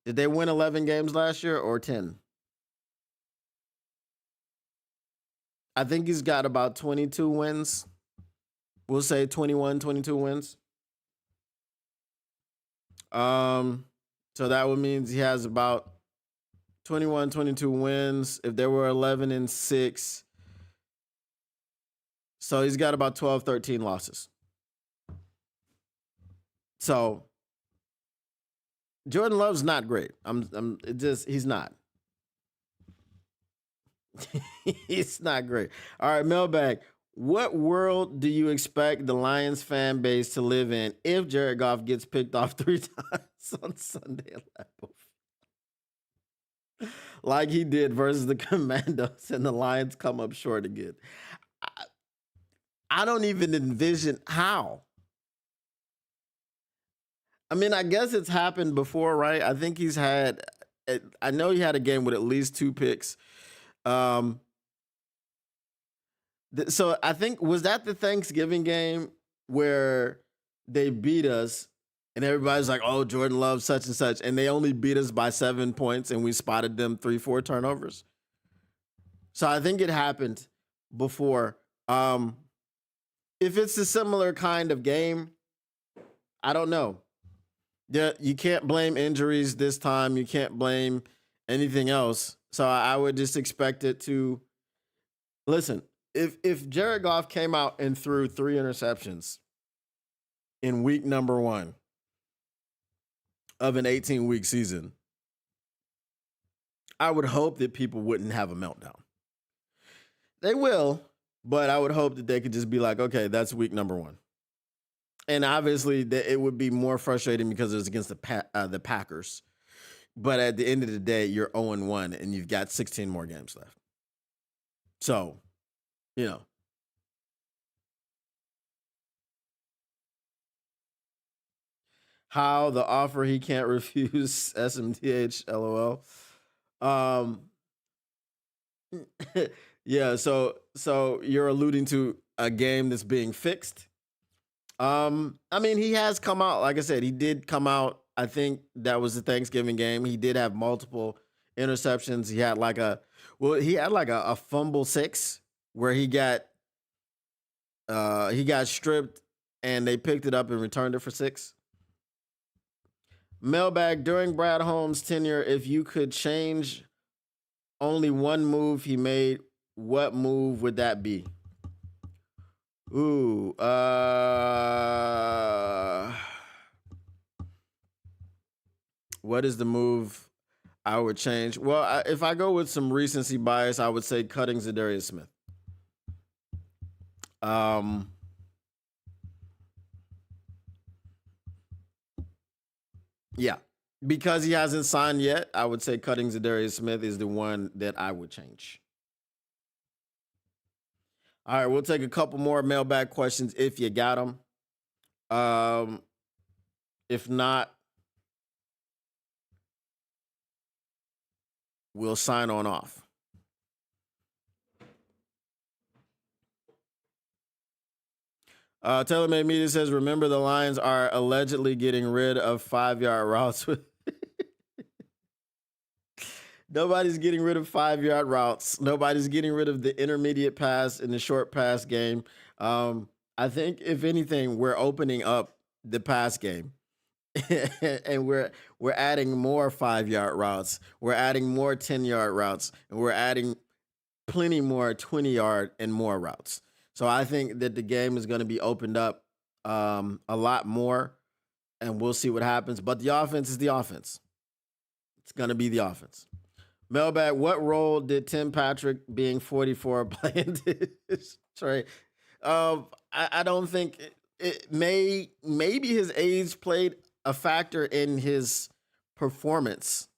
did they win 11 games last year or 10? I think he's got about 22 wins. We'll say 21, 22 wins. So that would means he has about 21, 22 wins. If there were 11 and 6, so he's got about 12, 13 losses. So Jordan Love's not great. He's not. He's not great. All right, mailbag. What world do you expect the Lions fan base to live in if Jared Goff gets picked off 3 times on Sunday at Lambeau Field? Like he did versus the Commandos, and the Lions come up short again. I don't even envision how. I mean, I guess it's happened before, right? I think he's had. I know he had a game with at least 2 picks. Um, so I think was that the Thanksgiving game where they beat us, and everybody's like, "Oh, Jordan Love, such and such," and they only beat us by 7 points, and we spotted them 3, 4 turnovers. So I think it happened before. If it's a similar kind of game, I don't know. Yeah, you can't blame injuries this time. You can't blame anything else. So I would just expect it to listen. If Jared Goff came out and threw 3 interceptions in week number 1 of an 18-week season, I would hope that people wouldn't have a meltdown. They will, but I would hope that they could just be like, okay, that's week number 1. And obviously, it would be more frustrating because it was against the Packers. But at the end of the day, you're 0-1, and you've got 16 more games left. So, you know. How the offer he can't refuse, SMTH, LOL. Yeah, so you're alluding to a game that's being fixed. I mean, he has come out. Like I said, he did come out. I think that was the Thanksgiving game. He did have multiple interceptions. He had like a fumble 6 where he got stripped and they picked it up and returned it for 6. Mailbag. During Brad Holmes' tenure, if you could change only one move he made, what move would that be? Ooh, what is the move I would change? Well, if I go with some recency bias, I would say cutting Za'Darius Smith. Yeah, because he hasn't signed yet, I would say cutting Za'Darius Smith is the one that I would change. All right, we'll take a couple more mailbag questions if you got them. If not, we'll sign on off. TaylorMade Media says, remember the Lions are allegedly getting rid of 5-yard routes. Nobody's getting rid of 5-yard routes. Nobody's getting rid of the intermediate pass and the short pass game. I think, if anything, we're opening up the pass game. And we're adding more 5-yard routes. We're adding more 10-yard routes. And we're adding plenty more 20-yard and more routes. So I think that the game is going to be opened up a lot more, and we'll see what happens. But the offense is the offense. It's going to be the offense. Mailbag, what role did Tim Patrick being 44 play in this trade? I don't think maybe his age played a factor in his performance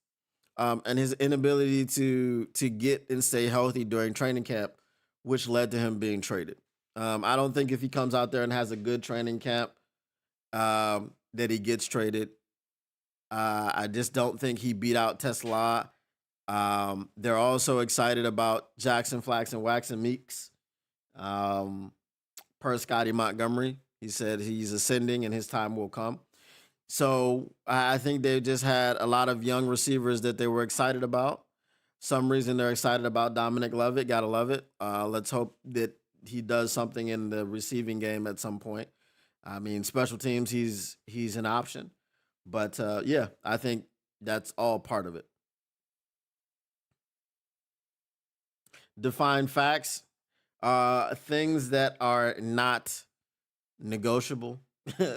and his inability to get and stay healthy during training camp, which led to him being traded. I don't think if he comes out there and has a good training camp that he gets traded. I just don't think he beat out Tesla They're also excited about Jackson Flax and Waxon Meeks. Um, per Scotty Montgomery, he said he's ascending and his time will come. So I think they just had a lot of young receivers that they were excited about. Some reason they're excited about Dominic Lovett. Gotta love it. Let's hope that he does something in the receiving game at some point. I mean, special teams, he's an option. But yeah, I think that's all part of it. Define facts. Things that are not negotiable.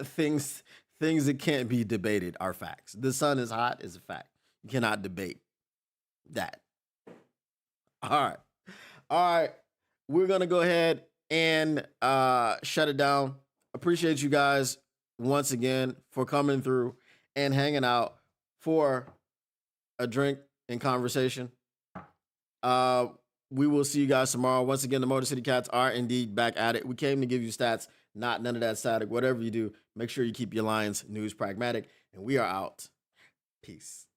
things things that can't be debated are facts. The sun is hot is a fact. You cannot debate that. All right. All right. We're gonna go ahead and shut it down. Appreciate you guys once again for coming through and hanging out for a drink and conversation. Uh, we will see you guys tomorrow. Once again, the Motor City Cats are indeed back at it. We came to give you stats, not none of that static. Whatever you do, make sure you keep your Lions news pragmatic. And we are out. Peace.